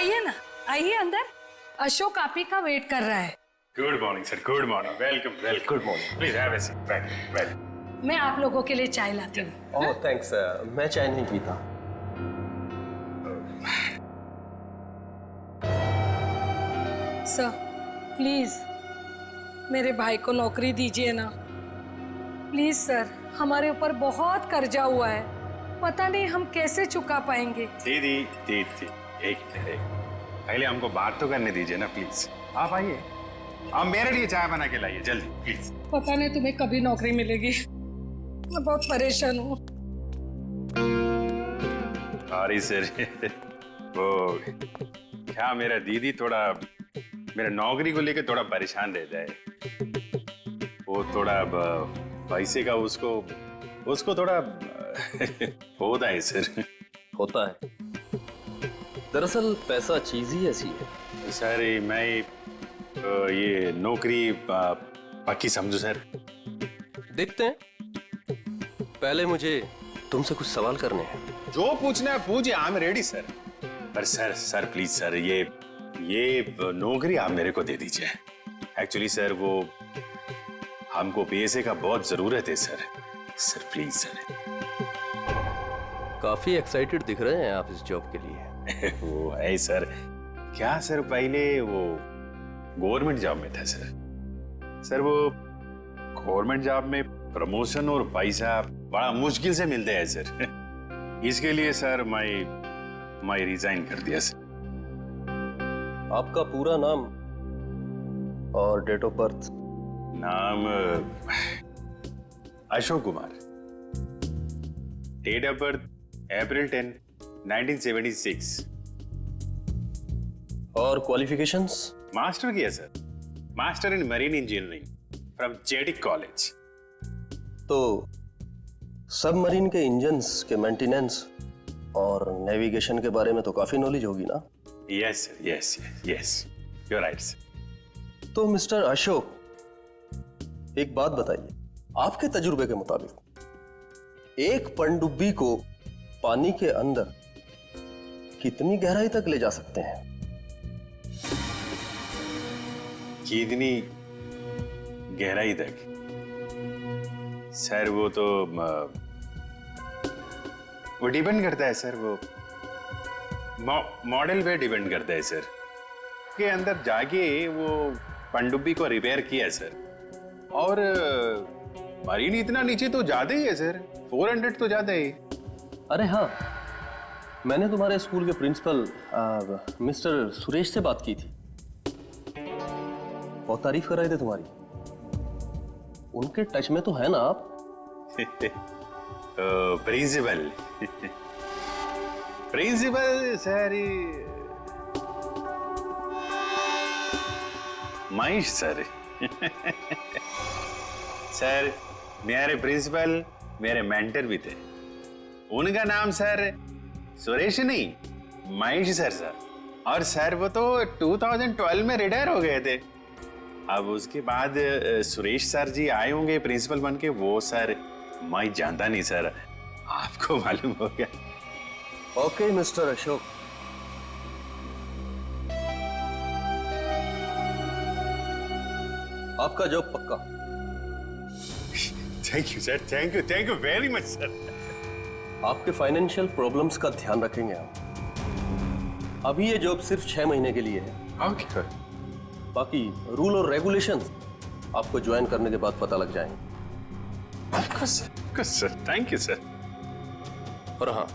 आइए ना, आइए अंदर। अशोक आप ही का वेट कर रहा है। Good morning sir, good morning, welcome welcome. Good morning, please have a seat, welcome. मैं आप लोगों के लिए चाय लाती हूँ। ओह थैंक्स, मैं चाय नहीं पीता। सर प्लीज मेरे भाई को नौकरी दीजिए ना, प्लीज सर। हमारे ऊपर बहुत कर्जा हुआ है, पता नहीं हम कैसे चुका पाएंगे। दीदी दीदी, एक पहले हमको बात तो करने दीजिए ना प्लीज। आप आइए, आप मेरे लिए चाय बना के लाइए जल्दी प्लीज। पता नहीं तुम्हें कभी नौकरी मिलेगी, मैं बहुत परेशान हूँ। सॉरी सर, वो क्या मेरा दीदी थोड़ा मेरा नौकरी को लेकर थोड़ा परेशान रहता है। वो थोड़ा पैसे का उसको थोड़ा होता है सर। होता है, दरअसल पैसा चीज ही ऐसी है। सर मैं ये नौकरी पक्की समझू सर। देखते हैं, पहले मुझे तुमसे कुछ सवाल करने हैं। जो पूछना है पूछिए, आई एम रेडी सर। पर सर प्लीज सर, ये नौकरी आप मेरे को दे दीजिए। एक्चुअली सर वो हमको पैसे का बहुत जरूरत है सर प्लीज सर। काफी एक्साइटेड दिख रहे हैं आप इस जॉब के लिए। वो है सर, क्या सर पहले वो गवर्नमेंट जॉब में था सर वो गवर्नमेंट जॉब में प्रमोशन और पैसा बड़ा मुश्किल से मिलते हैं सर। इसके लिए सर मैं रिजाइन कर दिया सर। आपका पूरा नाम और डेट ऑफ बर्थ? नाम Ashok Kumar, date of birth April 10, 1976। और क्वालिफिकेशंस? मास्टर किया sir, master in marine engineering from जेटिक कॉलेज। तो सबमरीन के इंजन्स के मेंटेनेंस और नेविगेशन के बारे में तो काफी नॉलेज होगी ना? Yes sir, yes you are right sir. तो मिस्टर अशोक, एक बात बताइए, आपके तजुर्बे के मुताबिक एक पनडुब्बी को पानी के अंदर कितनी गहराई तक ले जा सकते हैं? कितनी गहराई तक? सर वो तो वो डिपेंड करता है सर, वो मॉडल पे डिपेंड करता है सर। के अंदर जाके वो पनडुब्बी को रिपेयर किया सर। और मरीन इतना नीचे तो ज्यादा ही है सर, 400 तो ज्यादा ही। अरे हाँ, मैंने तुम्हारे स्कूल के प्रिंसिपल मिस्टर सुरेश से बात की थी, बहुत तारीफ कर रहे थे तुम्हारी। उनके टच में तो है ना आप? Principal principal sir Mahesh sir. Sir मेरे प्रिंसिपल मेरे मेंटर भी थे, उनका नाम सर सुरेश नहीं महेश सर। और सर वो तो 2012 में रिटायर हो गए थे। अब उसके बाद सुरेश सर जी आए होंगे प्रिंसिपल बन के। वो सर मैं जानता नहीं सर, आपको मालूम हो गया। ओके मिस्टर अशोक, आपका जॉब पक्का। Thank you sir, thank you very much sir. आपके फाइनेंशियल प्रॉब्लम्स का ध्यान रखेंगे हम। अभी ये जॉब सिर्फ 6 महीने के लिए है। ओके। बाकी रूल और रेगुलेशंस आपको ज्वाइन करने के बाद पता लग जाएंगे। Of course sir, thank you sir. और हाँ,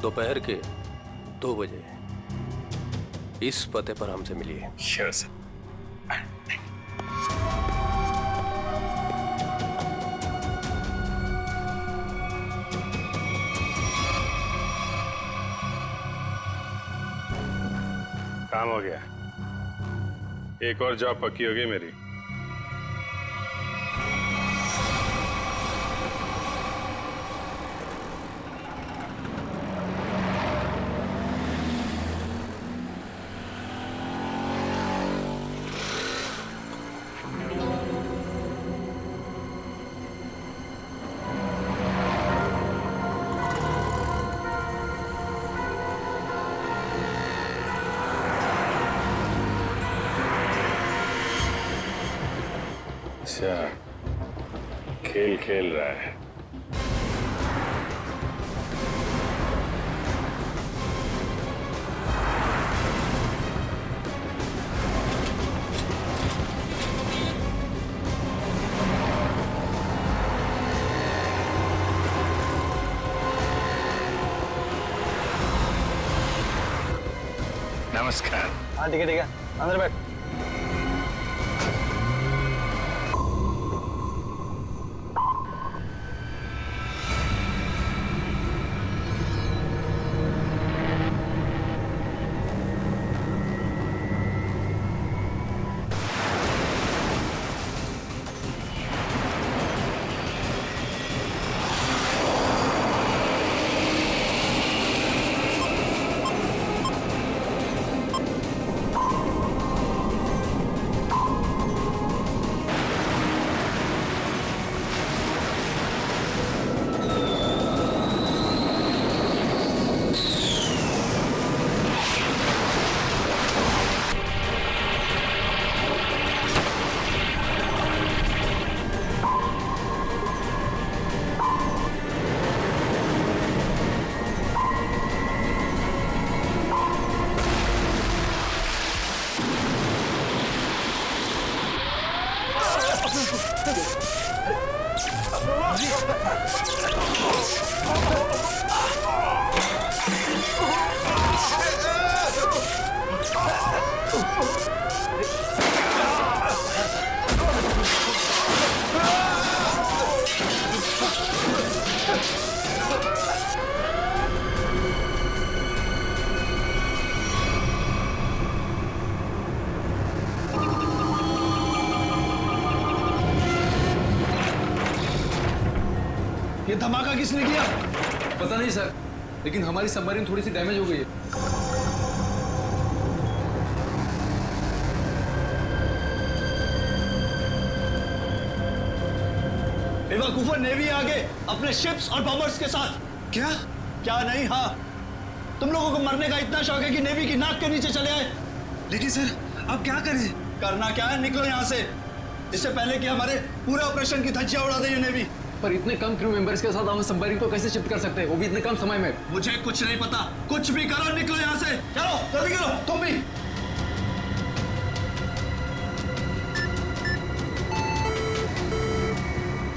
दोपहर के 2 बजे इस पते पर हमसे मिलिए। Sure sir. काम हो गया, एक और जॉब पक्की हो गई मेरी। अच्छा, खेल खेल रहा है। नमस्कार। हाँ ठीक है, अंदर बैठ। ये धमाका किसने किया? पता नहीं सर, लेकिन हमारी सबमरीन थोड़ी सी डैमेज हो गई है। बेवकूफों, नेवी आगे अपने शिप्स और बॉम्बर्स के साथ। क्या? क्या नहीं? हाँ, तुम लोगों को मरने का इतना शौक है कि नेवी की नाक के नीचे चले आए। लेकिन सर, अब क्या करें? करना क्या है, निकलो यहाँ से, इससे पहले कि हमारे पूरे ऑपरेशन की धज्जियां उड़ा दे ये नेवी। पर इतने कम क्रू मेंबर्स के साथ हम सबमरीन को कैसे शिफ्ट कर सकते हैं, वो भी इतने कम समय में? मुझे कुछ नहीं पता, कुछ भी करो, निकलो यहाँ से। चलो जल्दी करो, तुम भी।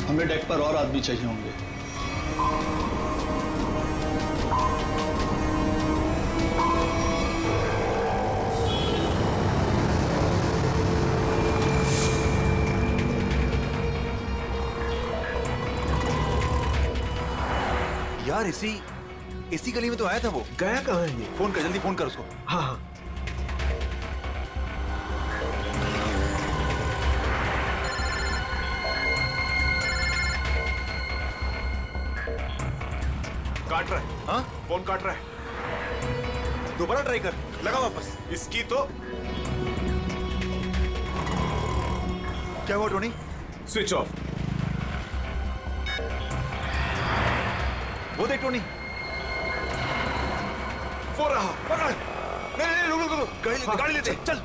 हमें डेक पर और आदमी चाहिए होंगे। यार इसी गली में तो आया था वो। गया कहाँ है ये? फोन कर, जल्दी फोन कर उसको। हाँ हाँ। काट रहा है। हाँ, फोन काट रहा है। दोबारा ट्राई कर, लगा वापस। इसकी तो क्या हुआ टोनी? Switch off. वो देख टोनी, वो रहा। पकड़। नहीं, रुक, गाड़ी लेते चल।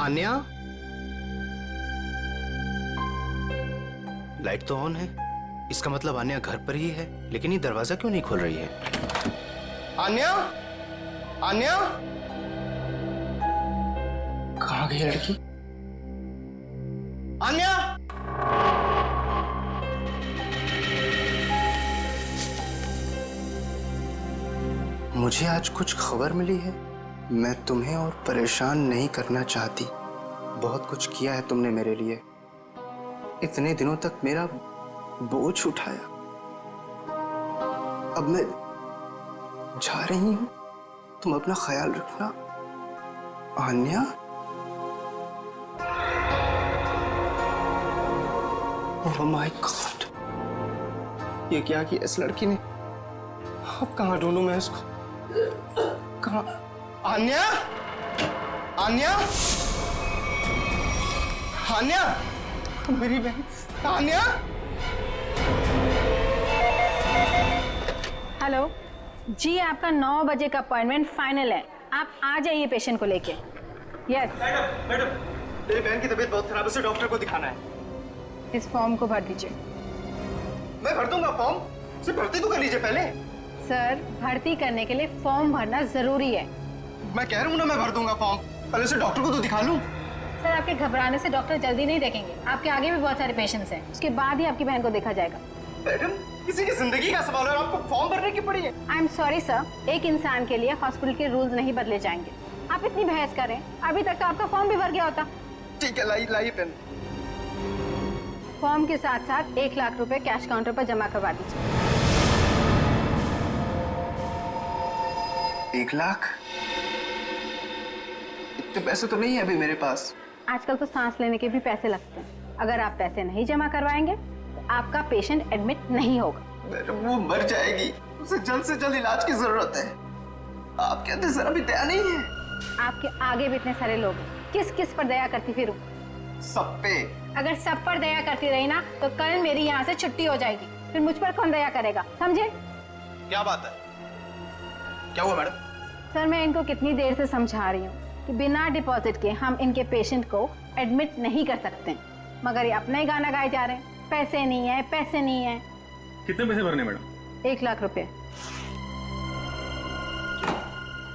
आन्या, लाइट तो ऑन है, इसका मतलब आन्या घर पर ही है, लेकिन ये दरवाजा क्यों नहीं खोल रही है? आन्या, आन्या, कहाँ गई लड़की? आन्या, मुझे आज कुछ खबर मिली है। मैं तुम्हें और परेशान नहीं करना चाहती। बहुत कुछ किया है तुमने मेरे लिए, इतने दिनों तक मेरा बोझ उठाया। अब मैं जा रही हूं, तुम अपना ख्याल रखना। आन्या, ओह माय गॉड, ये क्या किया इस लड़की ने? अब कहाँ ढूंढूं मैं इसको? कहाँ? आन्या, आन्या, आन्या, मेरी बहन आन्या। हेलो जी, आपका 9 बजे का अपॉइंटमेंट फाइनल है। आप आ जाइए पेशेंट को लेके। यस मैडम, मेरी बहन की तबीयत बहुत खराब है, उसे डॉक्टर को दिखाना है। इस फॉर्म को भर दीजिए। मैं भर दूंगा फॉर्म, सिर्फ भर्ती तो कर लीजिए पहले। सर, भर्ती करने के लिए फॉर्म भरना जरूरी है। मैं कह रहा हूँ ना, मैं भर दूंगा फॉर्म, पहले से डॉक्टर को तो दिखा लूं। सर, आपके घबराने से डॉक्टर जल्दी नहीं देखेंगे। आपके आगे भी बहुत सारे पेशेंट्स हैं, उसके बाद ही आपकी बहन को देखा जाएगा। मैडम, किसी की जिंदगी का सवाल है और आपको फॉर्म भरने की पड़ी है। आई एम सॉरी सर, एक इंसान के लिए हॉस्पिटल के रूल्स नहीं बदले जाएंगे। आप इतनी बहस करें, अभी तक तो आपका फॉर्म भी भर गया होता। ठीक है, लाइए पेन। फॉर्म के साथ साथ 1 लाख रुपए कैश काउंटर पर जमा करवा दीजिए। 1 लाख? इतने पैसे तो नहीं है अभी मेरे पास। आजकल तो सांस लेने के भी पैसे लगते हैं। अगर आप पैसे नहीं जमा करवाएंगे तो आपका पेशेंट एडमिट नहीं होगा। मैडम, वो मर जाएगी, उसे जल्द से जल्द इलाज की जरूरत है। आप कहते जरा भी दया नहीं है? आपके आगे भी इतने सारे लोग हैं, किस किस पर दया करती फिरूं? सब पे। अगर सब पर दया करती रही ना तो कल मेरी यहाँ से छुट्टी हो जाएगी। फिर मुझ पर कौन दया करेगा, समझे? क्या बात है? क्या हुआ मैडम? सर, मैं इनको कितनी देर से समझा रही हूँ कि बिना डिपॉजिट के हम इनके पेशेंट को एडमिट नहीं कर सकते, मगर ये अपना ही गाना गाए जा रहे हैं। पैसे नहीं है, पैसे नहीं है। कितने पैसे भरने मैडम? 1 लाख रुपए।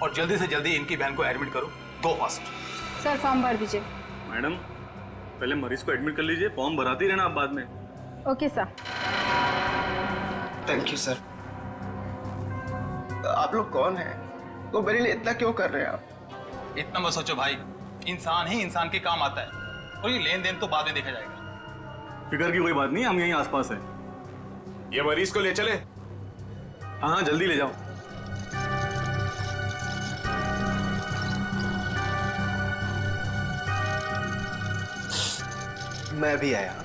और जल्दी से जल्दी इनकी बहन को एडमिट करो, गो फास्ट। सर, फॉर्म भर दीजिए। मैडम, पहले मरीज को एडमिट कर लीजिए, फॉर्म भराते ही रहना आप बाद में। Okay sir. Thank you sir. आप लोग कौन हैं? तो मेरे लिए इतना क्यों कर रहे हैं आप? इतना मत सोचो भाई, इंसान ही इंसान के काम आता है और ये लेन देन तो बाद में देखा जाएगा। फिक्र की कोई बात नहीं, हम यहीं आसपास हैं। ये मरीज को ले चले। हाँ, जल्दी ले जाओ। मैं भी आया।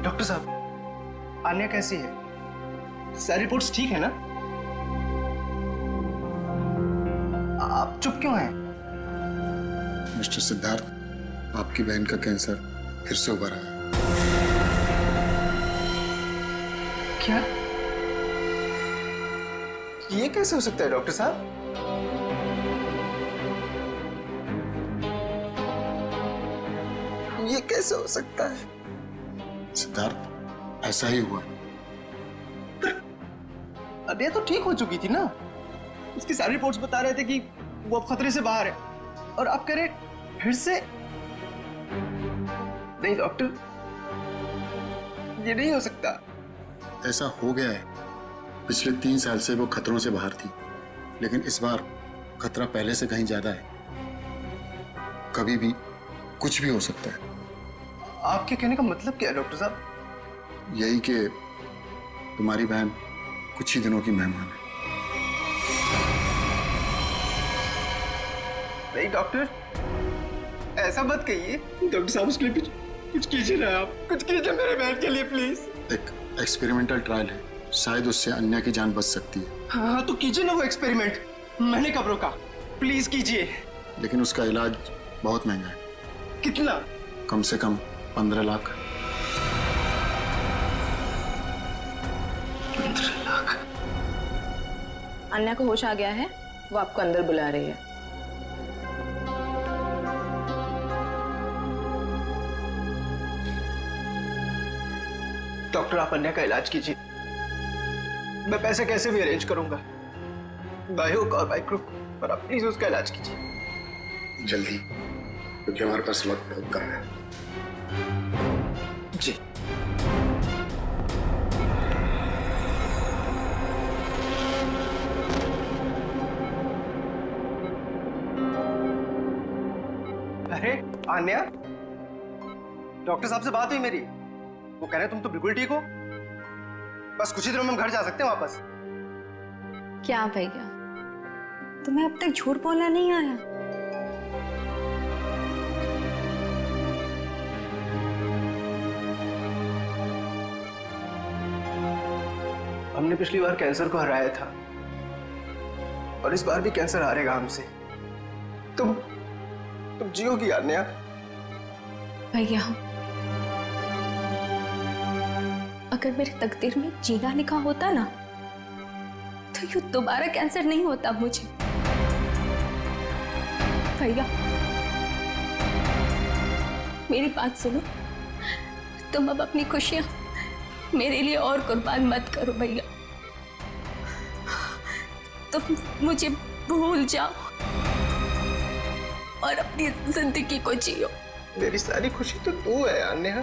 डॉक्टर साहब, आन्या कैसी है? सारी रिपोर्ट्स ठीक है ना? आप चुप क्यों हैं? मिस्टर सिद्धार्थ, आपकी बहन का कैंसर फिर से उभरा है। क्या? ये कैसे हो सकता है डॉक्टर साहब? ये कैसे हो सकता है? सिद्धार्थ, ऐसा ही हुआ। अभी तो ठीक हो चुकी थी ना? उसकी सारी रिपोर्ट्स बता रहे थे कि वो अब खतरे से बाहर है, और आप कह रहे फिर से? नहीं डॉक्टर, ये नहीं हो सकता। ऐसा हो गया है। पिछले 3 साल से वो खतरों से बाहर थी, लेकिन इस बार खतरा पहले से कहीं ज्यादा है। कभी भी कुछ भी हो सकता है। आपके कहने का मतलब क्या है डॉक्टर साहब? यही कि तुम्हारी बहन कुछ ही दिनों की मेहमान है। नहीं डॉक्टर, ऐसा मत कहिए। डॉक्टर साहब, उसके लिए कुछ कीजिए ना, आप कुछ कीजिए मेरे बहन के लिए प्लीज। एक एक्सपेरिमेंटल ट्रायल है, शायद उससे अन्या की जान बच सकती है। हाँ तो कीजिए ना वो एक्सपेरिमेंट। मैंने कब रोका? प्लीज कीजिए। लेकिन उसका इलाज बहुत महंगा है। कितना? कम से कम 15 लाख। 15 लाख? अन्या को होश आ गया है, वो आपको अंदर बुला रही है। डॉक्टर, आप अन्या का इलाज कीजिए। मैं पैसे कैसे भी अरेंज करूंगा, बाय हुक और बाय क्रुक, पर आप प्लीज उसका इलाज कीजिए जल्दी, क्योंकि हमारे पास वक्त बहुत कम है। जी। अरे आन्या, डॉक्टर साहब से बात हुई मेरी, वो कह रहे तुम तो बिल्कुल ठीक हो, बस कुछ ही दिनों में हम घर जा सकते हैं वापस। क्या भैया, तुम्हें अब तक झूठ बोलना नहीं आया? हमने पिछली बार कैंसर को हराया था और इस बार भी कैंसर हारेगा हमसे। तुम जियोगी आन्या। भैया, अगर मेरे तकदीर में जीना लिखा होता ना, तो यूं दोबारा कैंसर नहीं होता मुझे। भैया, मेरी बात सुनो, तुम अब अपनी खुशियां मेरे लिए और कुर्बान मत करो भैया। तुम मुझे भूल जाओ और अपनी जिंदगी को जियो। मेरी सारी खुशी तो तू है आन्या,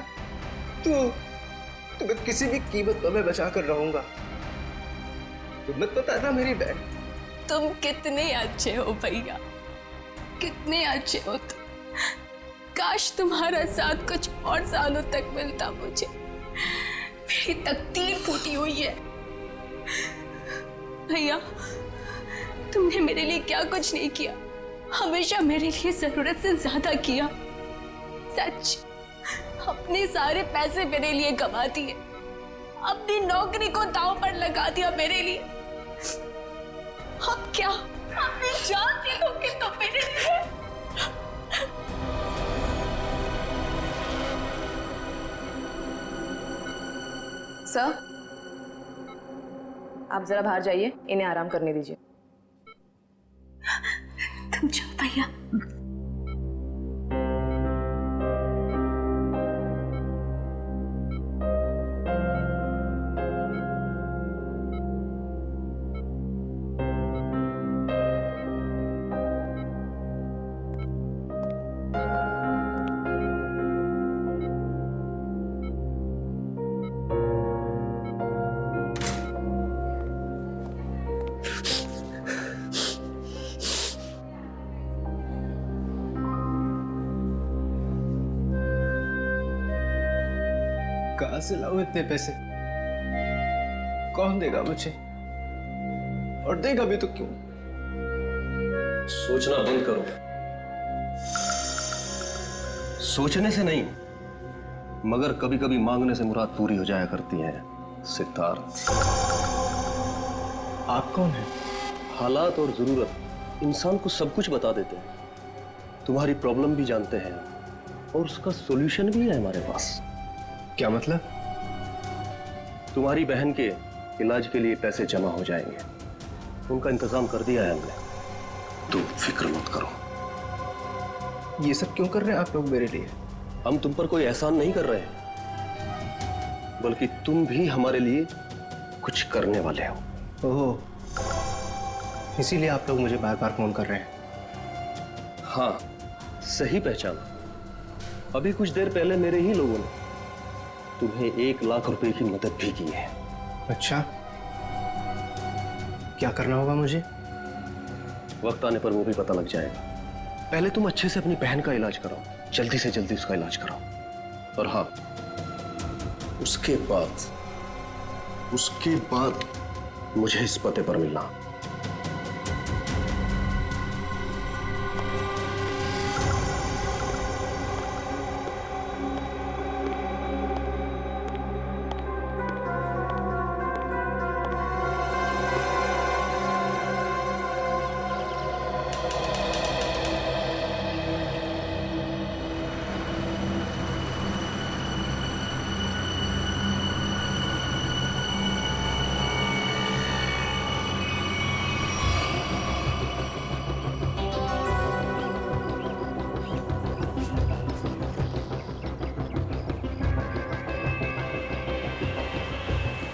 तुम्हें किसी भी कीमत पर मैं बचा कर रहूंगा। तुम मत बताना मेरी बहन। तुम कितने अच्छे हो भैया, कितने अच्छे हो तुम। काश तुम्हारा साथ कुछ और सालों तक मिलता मुझे। मेरी तकदीर फूटी हुई है भैया। तुमने मेरे लिए क्या कुछ नहीं किया, हमेशा मेरे लिए जरूरत से ज्यादा किया। सच, अपने सारे पैसे मेरे लिए गवा दिए, अपनी नौकरी को दांव पर लगा दिया मेरे लिए। अब क्या अपनी जान दे दोगे तो मेरे लिए? सर, आप जरा बाहर जाइए, इन्हें आराम करने दीजिए। तुम जाओ भैया। कहां से लाऊं इतने पैसे? कौन देगा मुझे? और देगा भी तो क्यों? सोचना बंद करो। सोचने से नहीं, मगर कभी कभी मांगने से मुराद पूरी हो जाया करती है सिद्धार्थ। आप कौन हैं? हालात और जरूरत इंसान को सब कुछ बता देते हैं। तुम्हारी प्रॉब्लम भी जानते हैं और उसका सॉल्यूशन भी है हमारे पास। क्या मतलब? तुम्हारी बहन के इलाज के लिए पैसे जमा हो जाएंगे, उनका इंतजाम कर दिया है हमने। तुम फिक्र मत करो। ये सब क्यों कर रहे हैं आप लोग मेरे लिए? हम तुम पर कोई एहसान नहीं कर रहे हैं, बल्कि तुम भी हमारे लिए कुछ करने वाले हो। ओह, इसीलिए आप लोग मुझे बार बार फोन कर रहे हैं। हाँ, सही पहचाना। अभी कुछ देर पहले मेरे ही लोगों ने तुम्हें 1 लाख रुपए की मदद भी की है। अच्छा, क्या करना होगा मुझे? वक्त आने पर वो भी पता लग जाएगा। पहले तुम अच्छे से अपनी बहन का इलाज कराओ, जल्दी से जल्दी उसका इलाज कराओ। और हाँ, उसके बाद मुझे इस पते पर मिलना।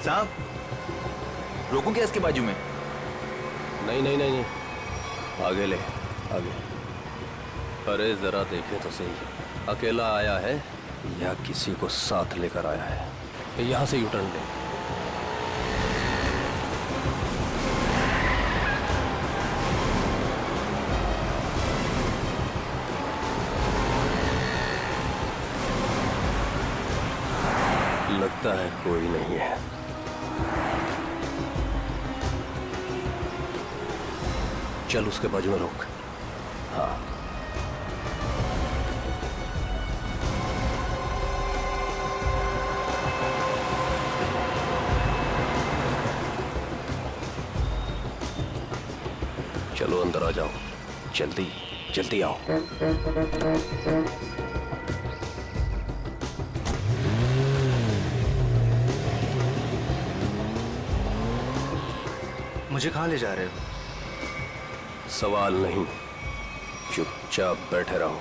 साहब, रोकूं क्या इसके बाजू में? नहीं नहीं नहीं नहीं, आगे ले, आगे। अरे जरा देखे तो सही, अकेला आया है या किसी को साथ लेकर आया है? यहां से यूटर्न ले। लगता है कोई नहीं है। चल उसके बाजू में रोक। हाँ, चलो अंदर आ जाओ, जल्दी जल्दी आओ। मुझे कहाँ ले जा रहे हो? सवाल नहीं, चुपचाप बैठे रहो।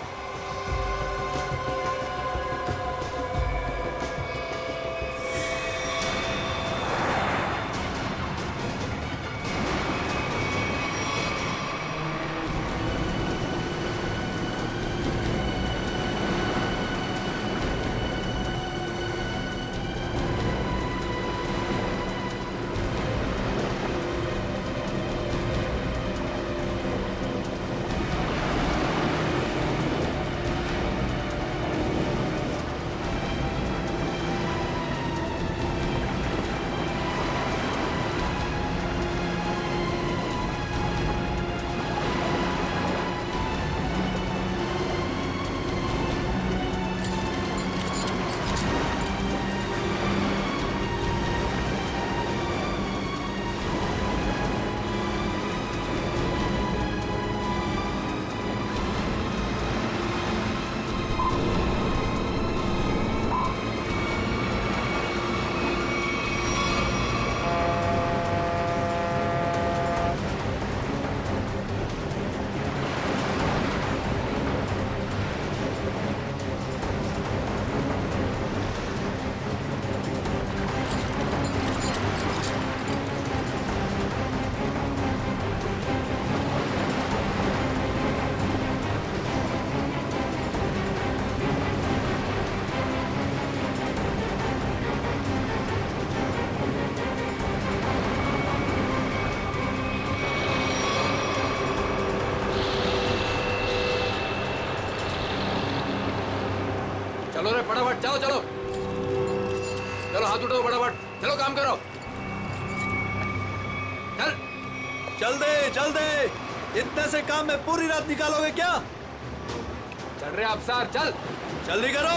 चलो रे फटाफट, चलो चलो चलो, हाथ उठाओ फटाफट, चलो काम करो, चल चल दे। इतने से काम में पूरी रात निकालोगे क्या? चल रहे अफसर, चल जल्दी करो।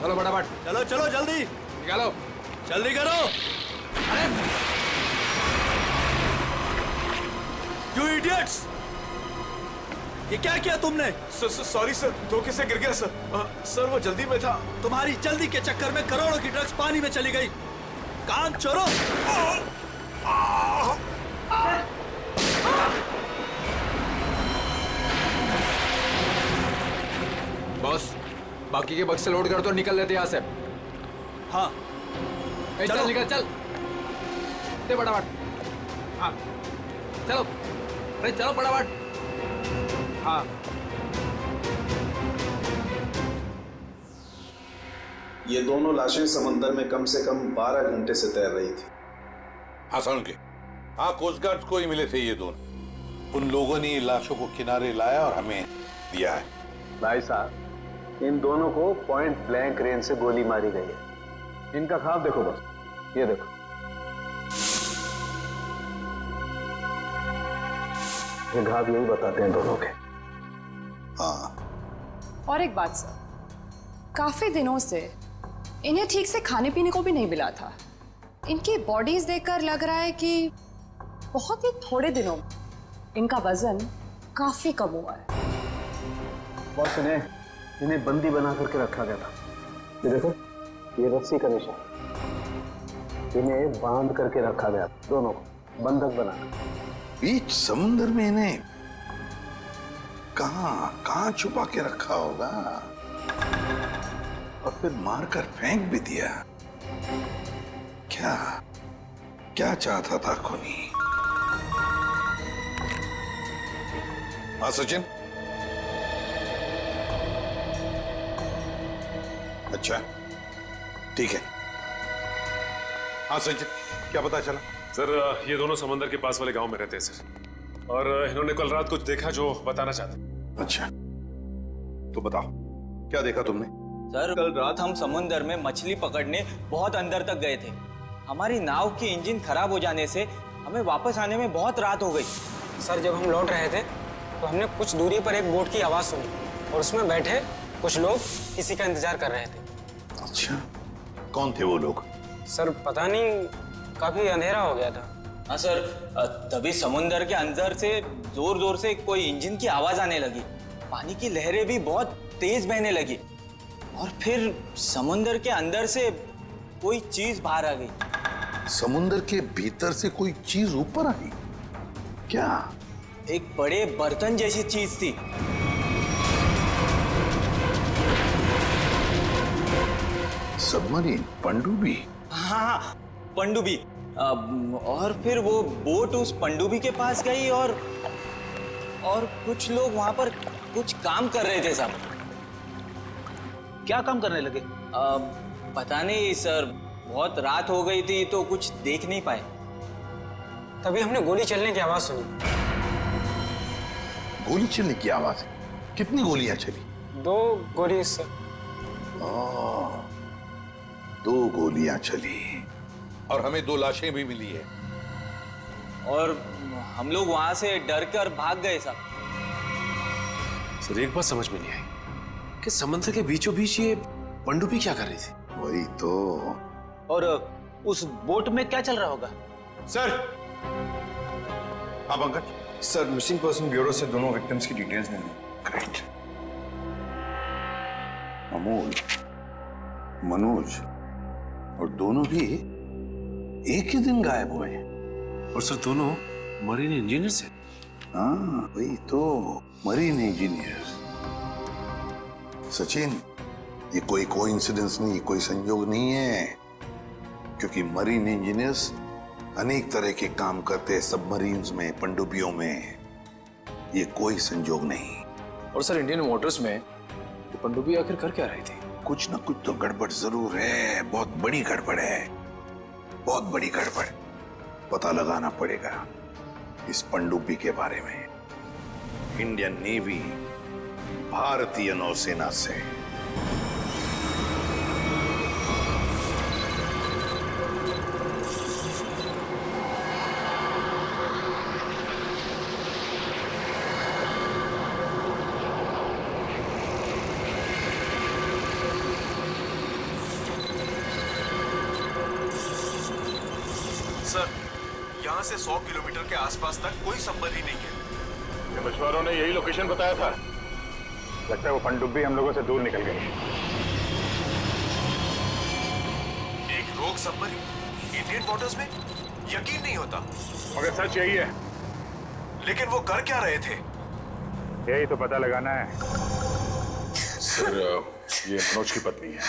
चलो फटाफट, चलो चलो जल्दी निकालो, जल्दी करो। अरे यू इडियट्स, ये क्या किया तुमने? सॉरी सर, धोखे से गिर गया सर। सर वो जल्दी में था। तुम्हारी जल्दी के चक्कर में करोड़ों की ड्रग्स पानी में चली गई। काम चोरों। बॉस, बाकी के बक्से लोड कर दो, निकल लेते यहाँ से। हाँ चल निकल, चल दे फटाफट। हाँ चलो, अरे चलो फटाफट। हाँ ये दोनों लाशें समंदर में कम से कम 12 घंटे से तैर रही थी। हाँ सुन के, हाँ कोस्ट गार्ड को ही मिले थे ये दोनों। उन लोगों ने लाशों को किनारे लाया और हमें दिया है। भाई साहब, इन दोनों को पॉइंट ब्लैंक रेंज से गोली मारी गई है। इनका खाब देखो बस, ये देखो। ये घाव यही बताते हैं दोनों के। हाँ। और एक बात सर, काफी दिनों से इन्हें ठीक से खाने पीने को भी नहीं मिला था। इनकी बॉडीज देखकर लग रहा है कि बहुत ही थोड़े दिनों में इनका वजन काफी कम हुआ है। बॉस, इन्हें बंदी बना करके रखा गया था। ये देखो, ये रस्सी का निशान। इन्हें बांध करके रखा गया, दोनों को बंधक बना। बीच समुद्र में इन्हें कहां छुपा के रखा होगा और फिर मारकर फेंक भी दिया। क्या क्या चाहता था खूनी? हाँ सचिन। अच्छा ठीक है। हाँ सचिन, क्या पता चला? सर ये दोनों समंदर के पास वाले गांव में रहते हैं सर, और इन्होंने कल रात कुछ देखा जो बताना चाहते। अच्छा तो बताओ, क्या देखा तुमने? सर कल रात हम समुंदर में मछली पकड़ने बहुत अंदर तक गए थे। हमारी नाव की इंजन खराब हो जाने से हमें वापस आने में बहुत रात हो गई। सर जब हम लौट रहे थे तो हमने कुछ दूरी पर एक बोट की आवाज सुनी और उसमें बैठे कुछ लोग किसी का इंतजार कर रहे थे। अच्छा, कौन थे वो लोग? सर पता नहीं, काफी अंधेरा हो गया था। हाँ सर, तभी समुंदर के अंदर से जोर जोर से कोई इंजन की आवाज आने लगी। पानी की लहरें भी बहुत तेज बहने लगी और फिर समुंदर के अंदर से कोई चीज बाहर आ गई। समुंदर के भीतर से कोई चीज ऊपर आई? क्या? एक बड़े बर्तन जैसी चीज थी। सबमरीन, पनडुब्बी? हाँ, पनडुब्बी। और फिर वो बोट उस पनडुब्बी के पास गई और कुछ लोग वहां पर कुछ काम कर रहे थे साहब। क्या काम करने लगे? पता नहीं सर, बहुत रात हो गई थी तो कुछ देख नहीं पाए। तभी हमने गोली चलने की आवाज सुनी। गोली चलने की आवाज? कितनी गोलियां चली? 2 गोली सर। 2 गोलियां चली और हमें 2 लाशें भी मिली है। और हम लोग वहां से डर कर भाग गए साहब। सर एक बात समझ में नहीं आई कि समुद्र के बीचों बीच ये पनडुब्बी क्या कर रही थी? वही तो। और उस बोट में क्या चल रहा होगा? सर। हाँ Pankaj. Sir missing person bureau से दोनों विक्टिम्स की डिटेल्स मिली। ग्रेट। अमोल, मनोज और दोनों भी एक ही दिन गायब हुए हैं। और सर दोनों मरीन इंजीनियर्स हैं। हाँ वही तो, मरीन इंजीनियर्स। सचिन, ये कोई कोइंसिडेंस नहीं, कोई संयोग नहीं है, क्योंकि मरीन इंजीनियर्स अनेक तरह के काम करते हैं सबमरीन्स में, पनडुब्बियों में। ये कोई संयोग नहीं। और सर इंडियन वाटर्स में ये पनडुब्बी आखिर कर क्या रही थी? कुछ ना कुछ तो गड़बड़ जरूर है, बहुत बड़ी गड़बड़ है, बहुत बड़ी गड़बड़। पता लगाना पड़ेगा इस पनडुब्बी के बारे में। इंडियन नेवी, भारतीय नौसेना से। सर, यहाँ से 100 किलोमीटर के आसपास तक कोई सबमरीन नहीं है। ये मछुआरों ने यही लोकेशन बताया था। लगता है वो पनडुब्बी हम लोगों से दूर निकल गई। एक रोग सबमरीन इंडियन वाटर्स में? यकीन नहीं होता। मगर सच यही है। लेकिन वो कर क्या रहे थे? यही तो पता लगाना है। सर ये मनोज की पत्नी है।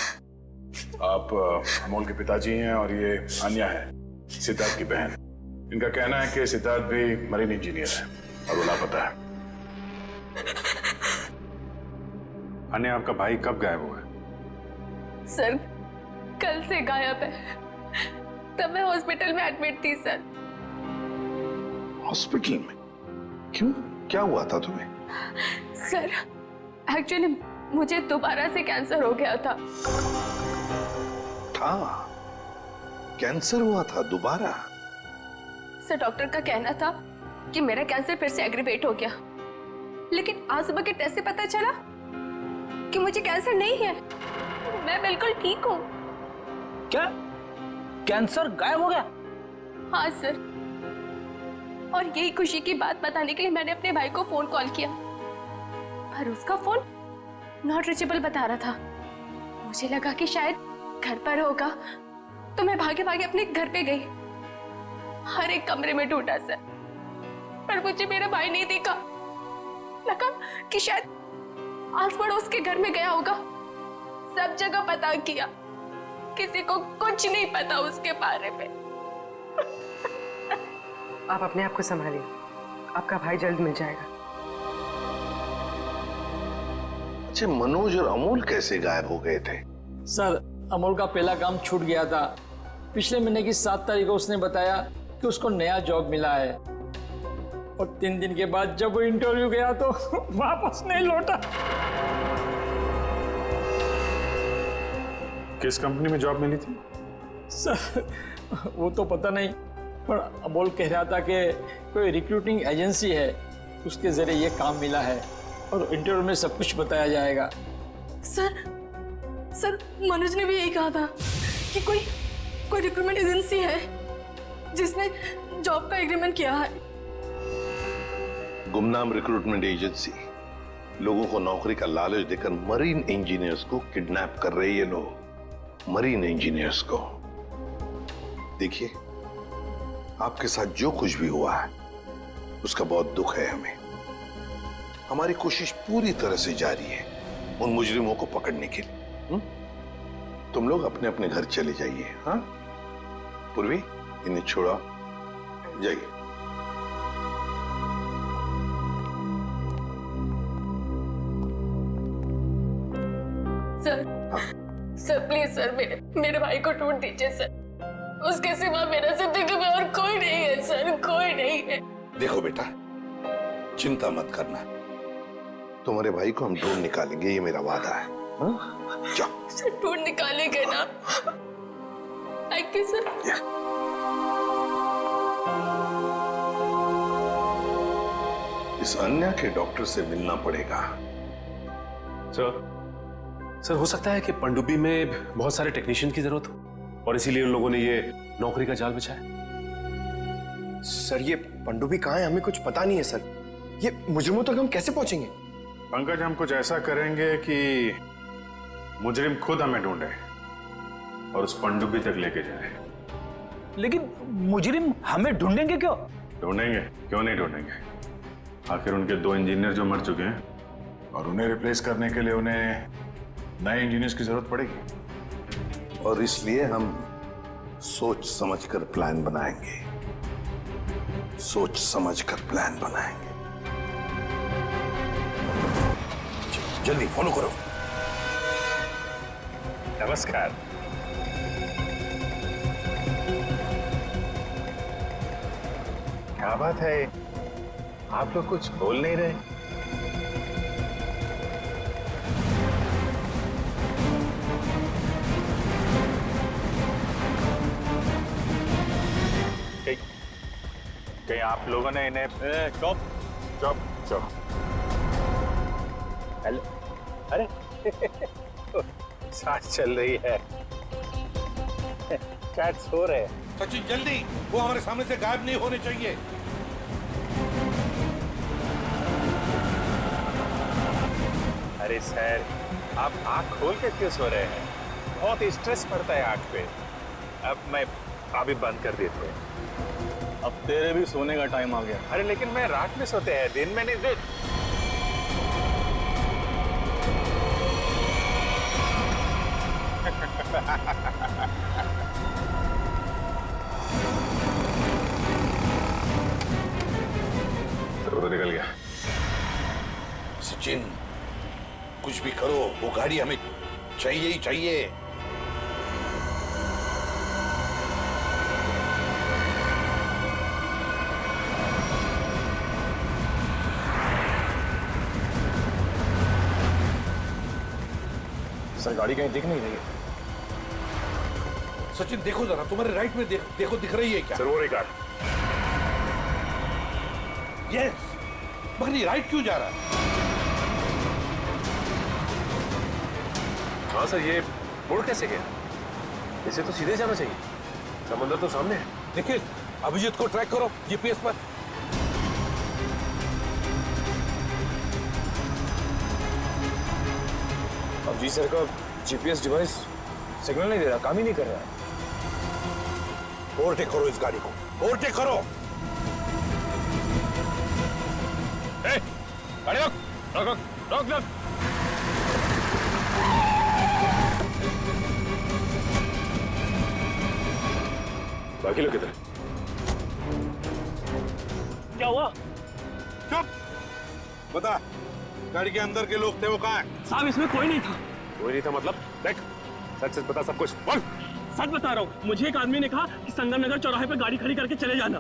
आप अमोल के पिताजी हैं और ये आन्या है, सिद्धार्थ की बहन। इनका कहना है कि सिद्धार्थ भी मरीन इंजीनियर है और वो लापता है। अन्य आपका भाई कब गायब हुआ है? सर कल से गायब है। तब मैं हॉस्पिटल में एडमिट थी सर। हॉस्पिटल में? क्यों, क्या हुआ था तुम्हें? सर एक्चुअली मुझे दोबारा से कैंसर हो गया था। कैंसर हुआ था दोबारा? सर डॉक्टर का कहना था कि मेरा कैंसर फिर से एग्रीवेट हो गया, लेकिन आज सुबह के टेस्ट से पता चला कि मुझे कैंसर नहीं है। मैं बिल्कुल ठीक हूँ। क्या? कैंसर गायब हो गया? हाँ सर, और यही खुशी की बात बताने के लिए मैंने अपने भाई को फोन कॉल किया, पर उसका फोन नॉट रीचेबल बता रहा था। मुझे लगा कि शायद घर पर होगा, तो मैं भागे भागे अपने घर पे गई। हर एक कमरे में ढूंढा सर, पर मुझे मेरा भाई नहीं दिखा। लगा कि शायद आस पड़ोस के घर में गया होगा। सब जगह पता किया, किसी को कुछ नहीं पता उसके बारे में। आप अपने आप को संभालिए, आपका भाई जल्द मिल जाएगा। अच्छा, मनोज और अमोल कैसे गायब हो गए थे? सर, अमोल का पहला काम छूट गया था। पिछले महीने की 7 तारीख को उसने बताया कि उसको नया जॉब मिला है, और 3 दिन के बाद जब वो इंटरव्यू गया तो वापस नहीं लौटा। किस कंपनी में जॉब मिली थी? सर, वो तो पता नहीं, पर अमोल कह रहा था कि कोई रिक्रूटिंग एजेंसी है, उसके जरिए ये काम मिला है और इंटरव्यू में सब कुछ बताया जाएगा। सर मनोज ने भी यही कहा था कि कोई रिक्रूटमेंट एजेंसी है जिसने जॉब का एग्रीमेंट किया है। गुमनाम रिक्रूटमेंट एजेंसी लोगों को नौकरी का लालच देकर मरीन इंजीनियर्स को किडनैप कर रहे हैं। ये लोग मरीन इंजीनियर्स को, देखिए आपके साथ जो कुछ भी हुआ है उसका बहुत दुख है हमें। हमारी कोशिश पूरी तरह से जारी है उन मुजरिमों को पकड़ने के लिए। तुम लोग अपने अपने घर चले जाइए। हाँ पूर्वी, इन्हें छोड़ो, जाइए। सर प्लीज सर, मेरे भाई को ढूंढ दीजिए सर। उसके सिवा मेरा जिंदगी में और कोई नहीं है सर, कोई नहीं है। देखो बेटा, चिंता मत करना, तुम्हारे भाई को हम ढूंढ निकालेंगे, ये मेरा वादा है। जाओ सर, ढूंढ निकालेंगे ना? Thank you sir. इस अन्या के डॉक्टर से मिलना पड़ेगा। सर, हो सकता है कि पनडुब्बी में बहुत सारे टेक्नीशियन की जरूरत हो और इसीलिए उन लोगों ने ये नौकरी का जाल बिछाया। सर, ये पनडुब्बी कहाँ है हमें कुछ पता नहीं है सर। ये मुजरिमों तक हम कैसे पहुंचेंगे? पंकज, हम कुछ ऐसा करेंगे कि मुजरिम खुद हमें ढूंढे और उस पनडुब्बी तक लेके जाए। लेकिन मुजरिम हमें ढूंढेंगे क्यों? ढूंढेंगे, क्यों नहीं ढूंढेंगे? आखिर उनके 2 इंजीनियर जो मर चुके हैं और उन्हें रिप्लेस करने के लिए उन्हें नए इंजीनियर्स की जरूरत पड़ेगी। और इसलिए हम सोच समझकर प्लान बनाएंगे, सोच समझकर प्लान बनाएंगे। जल्दी फॉलो करो। नमस्कार। क्या बात है, आप लोग कुछ बोल नहीं रहे? कहीं आप लोगों ने इन्हें चुप चुप चुप। हेलो, अरे सांस चल रही है, कैट सो रहे हैं। सचिन जल्दी, वो हमारे सामने से गायब नहीं होने चाहिए। अरे सर, आप आंख खोल के क्यों सो रहे हैं? बहुत स्ट्रेस पड़ता है आंख पे। अब मैं अभी बंद कर देते हैं। अब तेरे भी सोने का टाइम आ गया। अरे लेकिन मैं रात में सोते हैं, दिन में नहीं। तो निकल गया। सचिन, कुछ भी करो, वो गाड़ी हमें चाहिए ही चाहिए। सर, गाड़ी कहीं दिख नहीं रही है। सचिन देखो जरा, तुम्हारे राइट में देखो, दिख रही है क्या? सर, वो रही कार। यस, मगर ये राइट क्यों जा रहा है? हाँ सर, ये मुड़ कैसे गया? इसे तो सीधे जाना चाहिए, समुद्र तो सामने है। देखिए, अभिजीत को ट्रैक करो जीपीएस पर। अब जी सर का जीपीएस डिवाइस सिग्नल नहीं दे रहा, काम ही नहीं कर रहा है। ओवरटेक करो इस गाड़ी को, ओवरटेक करो। गाड़ी रोक रोक रोक रोक रोक। बाकी लोग किधर? क्या हुआ? चुप! बता, गाड़ी के अंदर के लोग थे वो कहाँ हैं? साहब इसमें कोई नहीं था। कोई नहीं था मतलब? देख, सच सच बता सब कुछ, बोल। सच बता रहा हूँ, मुझे एक आदमी ने कहा कि संगम नगर चौराहे पर गाड़ी खड़ी करके चले जाना।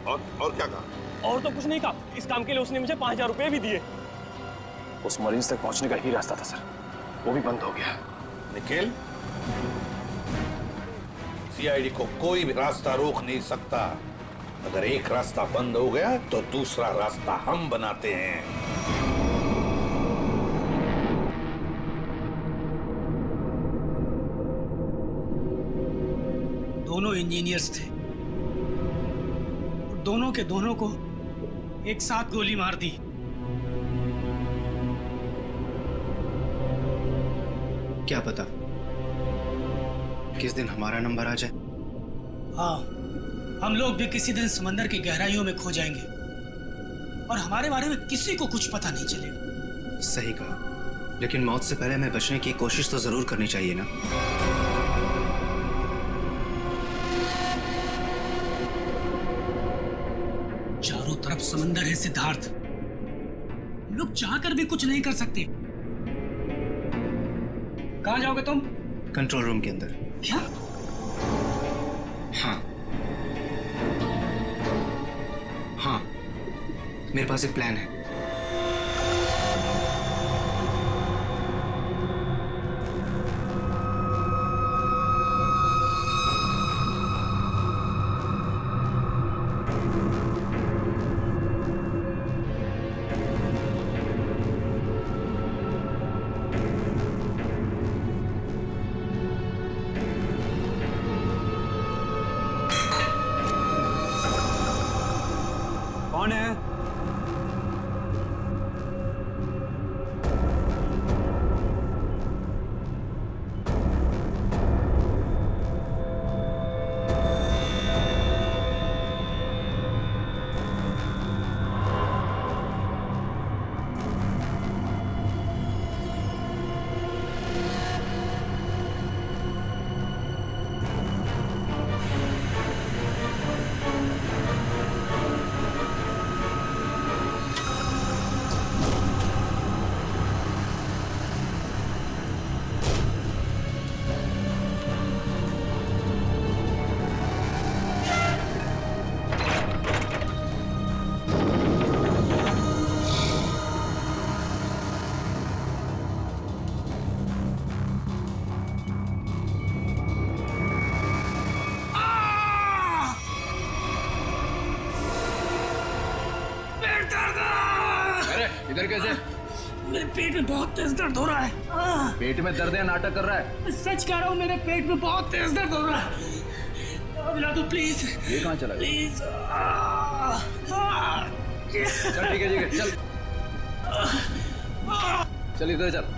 और क्या कहा? और तो कुछ नहीं कहा। इस काम के लिए उसने मुझे 5000 रुपए भी दिए। उस मरीज तक पहुंचने का ही रास्ता था सर, वो भी बंद हो गया। निखिल, सीआईडी को कोई भी रास्ता रोक नहीं सकता। अगर एक रास्ता बंद हो गया तो दूसरा रास्ता हम बनाते हैं। दोनों इंजीनियर्स थे, दोनों के दोनों को एक साथ गोली मार दी। क्या पता किस दिन हमारा नंबर आ जाए। हाँ, हम लोग भी किसी दिन समंदर की गहराइयों में खो जाएंगे और हमारे बारे में किसी को कुछ पता नहीं चलेगा। सही कहा, लेकिन मौत से पहले हमें बचने की कोशिश तो जरूर करनी चाहिए ना। चारों तरफ समंदर है सिद्धार्थ, हम लोग चाहकर भी कुछ नहीं कर सकते। कहाँ जाओगे तुम? कंट्रोल रूम के अंदर। क्या? हाँ, मेरे पास एक प्लान है। कौन है? इधर कैसे? मेरे पेट में बहुत तेज दर्द हो रहा है। पेट में दर्द है, नाटक कर रहा है? सच कह रहा हूँ, मेरे पेट में बहुत तेज दर्द हो रहा है। दवा दिला दो प्लीज। ये कहाँ चला गया? प्लीज। चल ठीक है चल चल इधर चल।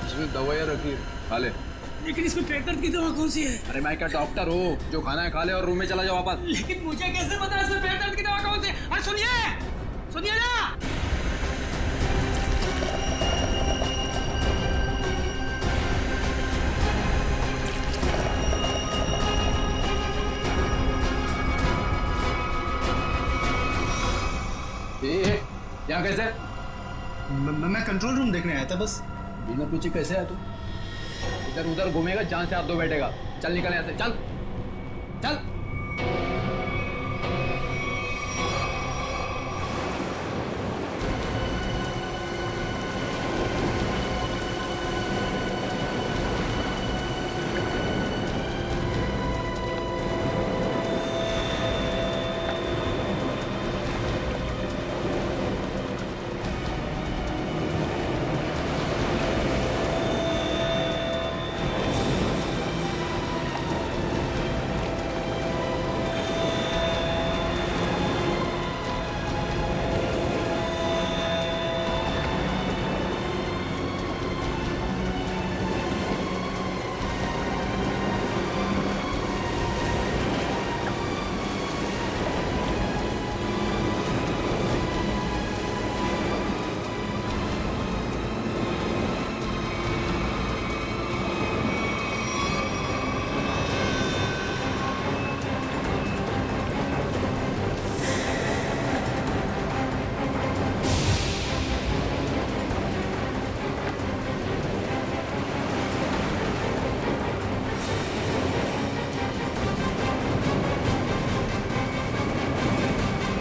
इसमें दवाइयाँ रखी है, खा ले। लेकिन इसमें पेट दर्द की दवा कौन सी है? अरे मैं क्या डॉक्टर हूँ? जो खाना है खा ले और रूम में चला जाओ वापस। लेकिन मुझे कैसे पता इसमें पेट दर्द की दवा कौन सी है? अरे सुनिए ना। यहाँ कैसे? मैं कंट्रोल रूम देखने आया था बस। बिना पूछे कैसे आया तू? इधर उधर घूमेगा, जान से हाथ धो बैठेगा। चल निकल यहाँ से, चल चल।